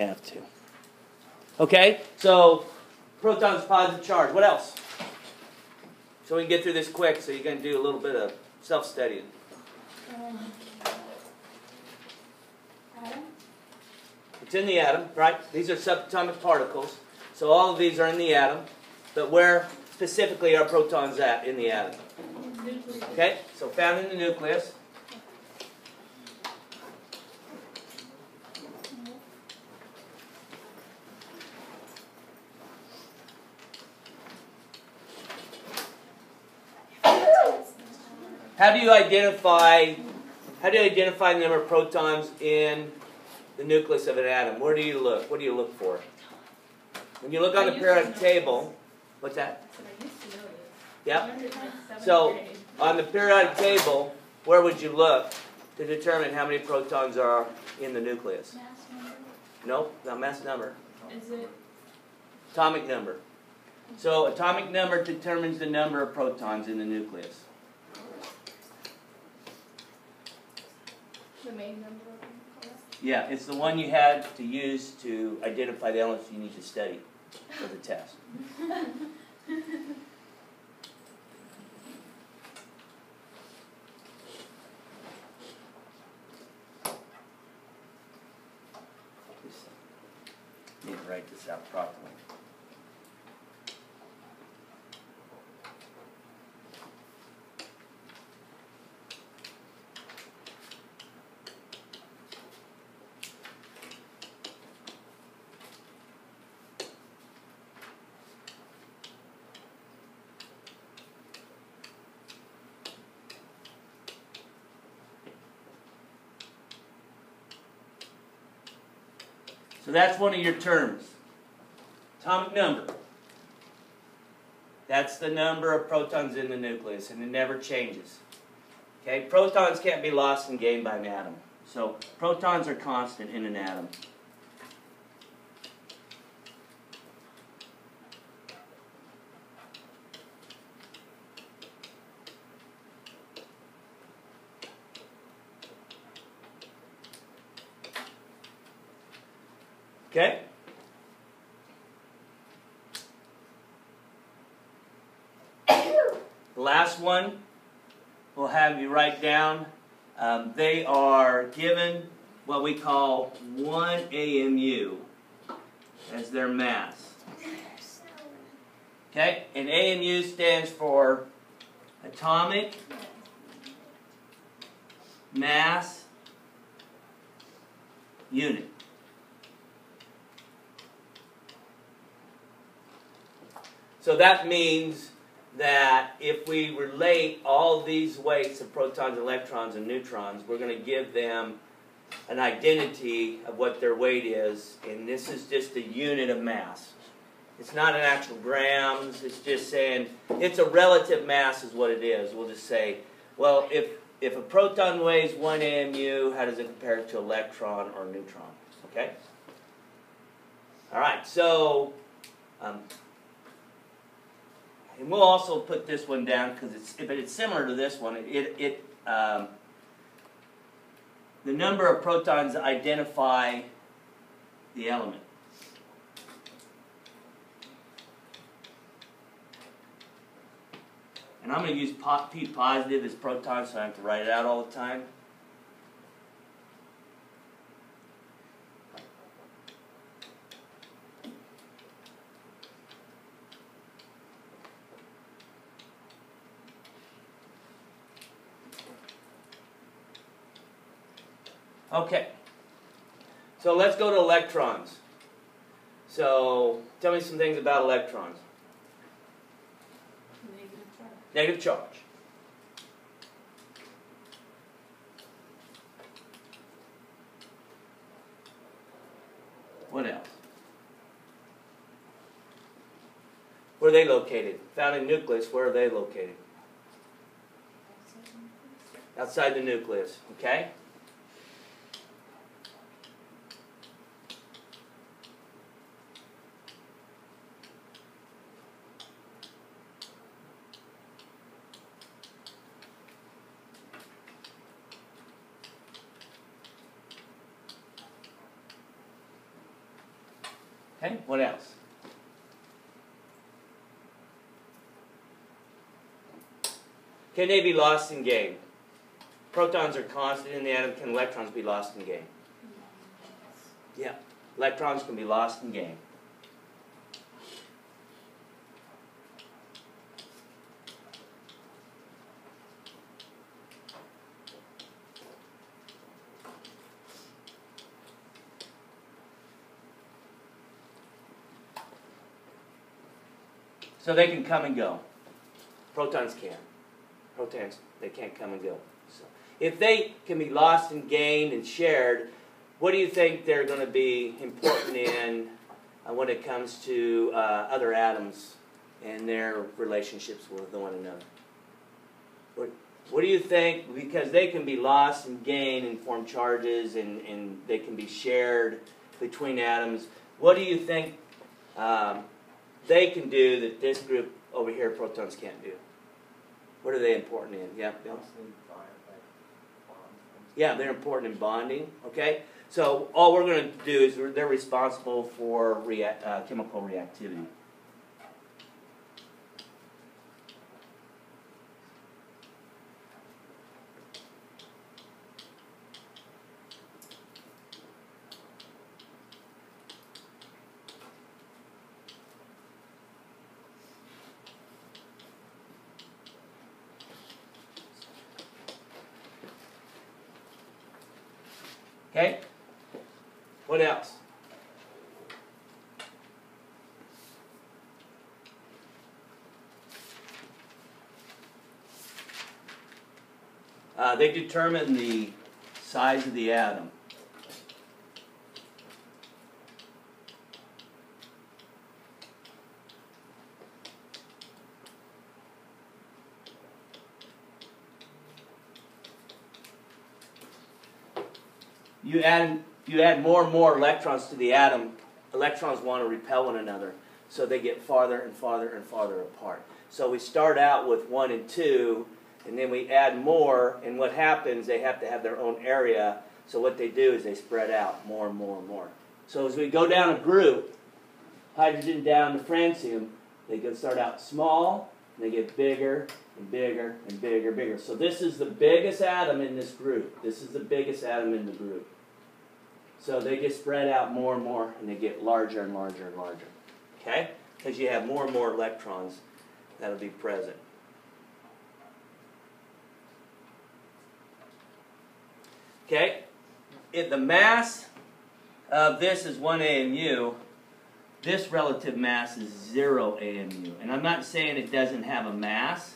have to. Okay, so protons, positive charge. What else? So we can get through this quick, so you can do a little bit of self-studying. Atom? It's in the atom, right? These are subatomic particles. So all of these are in the atom. But where specifically are protons at in the atom? Nucleus. Okay, so found in the nucleus. How do you identify the number of protons in the nucleus of an atom? Where do you look? What do you look for? When you look on the periodic table, what's that? I used to know it. Yep. So on the periodic table, where would you look to determine how many protons are in the nucleus? Mass number? Nope, not mass number. Is it? Atomic number. So atomic number determines the number of protons in the nucleus. The main number of them, correct? Yeah, it's the one you had to use to identify the elements you need to study for the test. Need to write this out properly. So that's one of your terms. Atomic number. That's the number of protons in the nucleus, and it never changes. Okay, protons can't be lost and gained by an atom. So protons are constant in an atom. Okay? The last one we'll have you write down. They are given what we call 1 AMU as their mass. Okay? And AMU stands for atomic mass unit. So that means that if we relate all these weights of protons, electrons, and neutrons, we're going to give them an identity of what their weight is, and this is just a unit of mass. It's not in actual grams, it's just saying it's a relative mass is what it is. We'll just say, well, if a proton weighs 1 AMU, how does it compare to electron or neutron? Okay? All right, so and we'll also put this one down because it's similar to this one. The number of protons identify the element. And I'm going to use P positive as protons, so I have to write it out all the time. Okay, so let's go to electrons. So tell me some things about electrons. Negative charge. Negative charge. What else? Where are they located? Found in nucleus, where are they located? Outside the nucleus, okay? Okay, what else? Can they be lost and gained? Protons are constant in the atom. Can electrons be lost and gained? Yeah, electrons can be lost and gained. So they can come and go. Protons can't. Protons, they can't come and go. So if they can be lost and gained and shared, what do you think they're going to be important in when it comes to other atoms and their relationships with one another? What do you think? Because they can be lost and gained and form charges, and they can be shared between atoms. What do you think they can do that this group over here, protons, can't do? What are they important in? Yeah, Bill? Yeah, they're important in bonding. Okay, so all we're going to do is they're responsible for chemical reactivity. Okay? What else? They determine the size of the atom. You add more and more electrons to the atom, electrons want to repel one another, so they get farther and farther and farther apart. So we start out with 1 and 2, and then we add more, and what happens, they have to have their own area, so what they do is they spread out more and more and more. So as we go down a group, hydrogen down to francium, they can start out small, and they get bigger and bigger and bigger and bigger. So this is the biggest atom in this group. This is the biggest atom in the group. So they just spread out more and more, and they get larger and larger and larger. Okay? Because you have more and more electrons that will be present. Okay? If the mass of this is 1 AMU, this relative mass is 0 AMU. And I'm not saying it doesn't have a mass,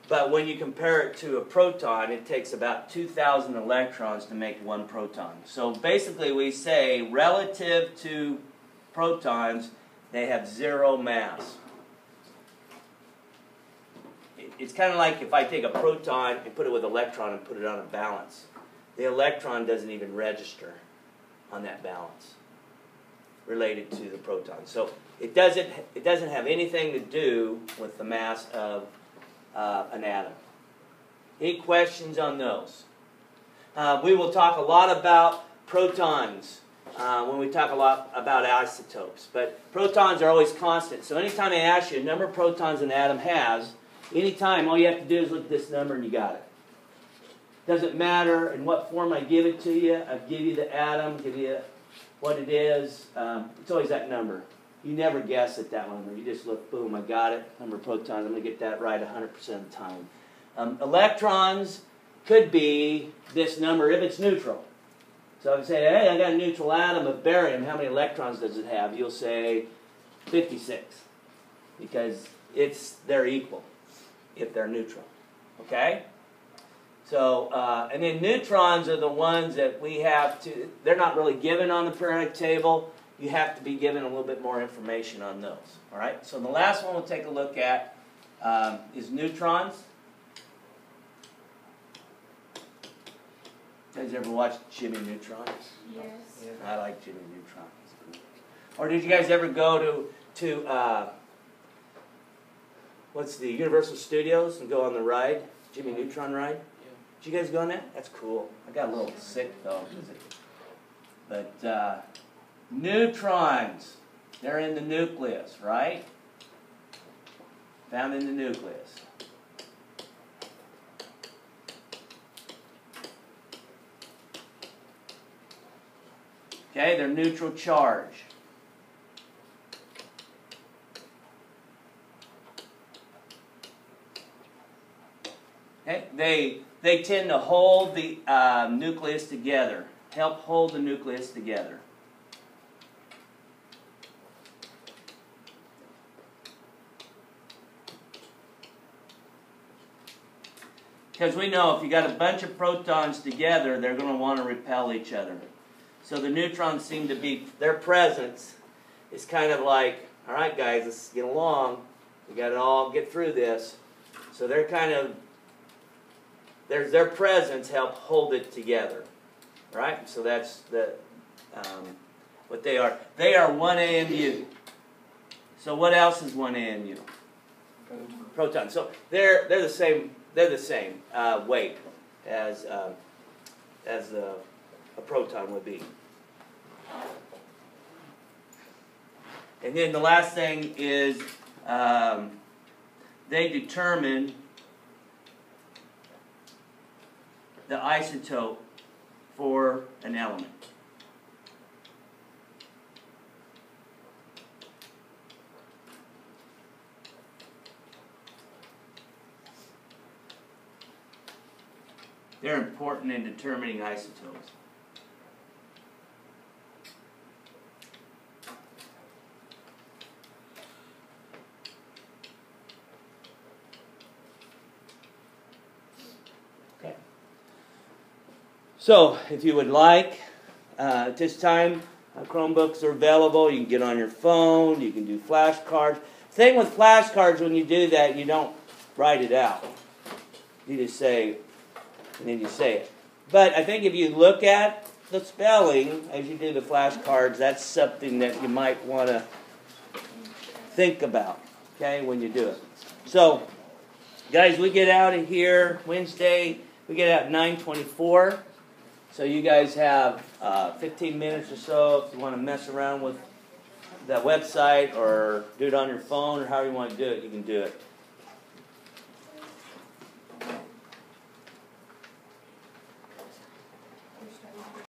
but when you compare it to a proton, it takes about 2,000 electrons to make 1 proton. So basically we say relative to protons, they have 0 mass. It's kind of like if I take a proton and put it with an electron and put it on a balance. The electron doesn't even register on that balance related to the proton. So it doesn't have anything to do with the mass of an atom. Any questions on those? We will talk a lot about protons when we talk a lot about isotopes. But protons are always constant. So anytime I ask you a number of protons an atom has, anytime all you have to do is look at this number and you got it. Doesn't matter in what form I give it to you. I give you the atom, give you what it is. It's always that number. You never guess at that number. You just look, boom, I got it. Number of protons, I'm going to get that right 100% of the time. Electrons could be this number if it's neutral. So if I say, hey, I got a neutral atom of barium, how many electrons does it have? You'll say 56. Because they're equal if they're neutral. Okay? So, and then neutrons are the ones that we have to, they're not really given on the periodic table. You have to be given a little bit more information on those. All right? So the last one we'll take a look at is neutrons. You guys ever watch Jimmy Neutron? Yes. I like Jimmy Neutron. It's cool. Or did you guys ever go to what's the Universal Studios and go on the ride? Jimmy Neutron ride? Yeah. Did you guys go on that? That's cool. I got a little sick though. But Neutrons, they're in the nucleus, right? Found in the nucleus. Okay, they're neutral charge. Okay, they tend to hold the nucleus together, help hold the nucleus together. Because we know if you got a bunch of protons together, they're going to want to repel each other. So the neutrons seem to be, their presence is kind of like, all right guys, let's get along. We got to all get through this. So they're kind of, their presence help hold it together. Right? So that's what they are. They are 1ANU. So what else is 1ANU? Proton. So they're the same. They're the same weight as a proton would be. And then the last thing is they determine the isotope for an element. They're important in determining isotopes. Okay. So, if you would like, at this time, Chromebooks are available. You can get on your phone. You can do flashcards. Thing with flashcards, when you do that, you don't write it out. You just say, and then you say it. But I think if you look at the spelling as you do the flashcards, that's something that you might want to think about, okay, when you do it. So, guys, we get out of here Wednesday. We get out at 9:24. So you guys have 15 minutes or so if you want to mess around with that website or do it on your phone or however you want to do it, you can do it.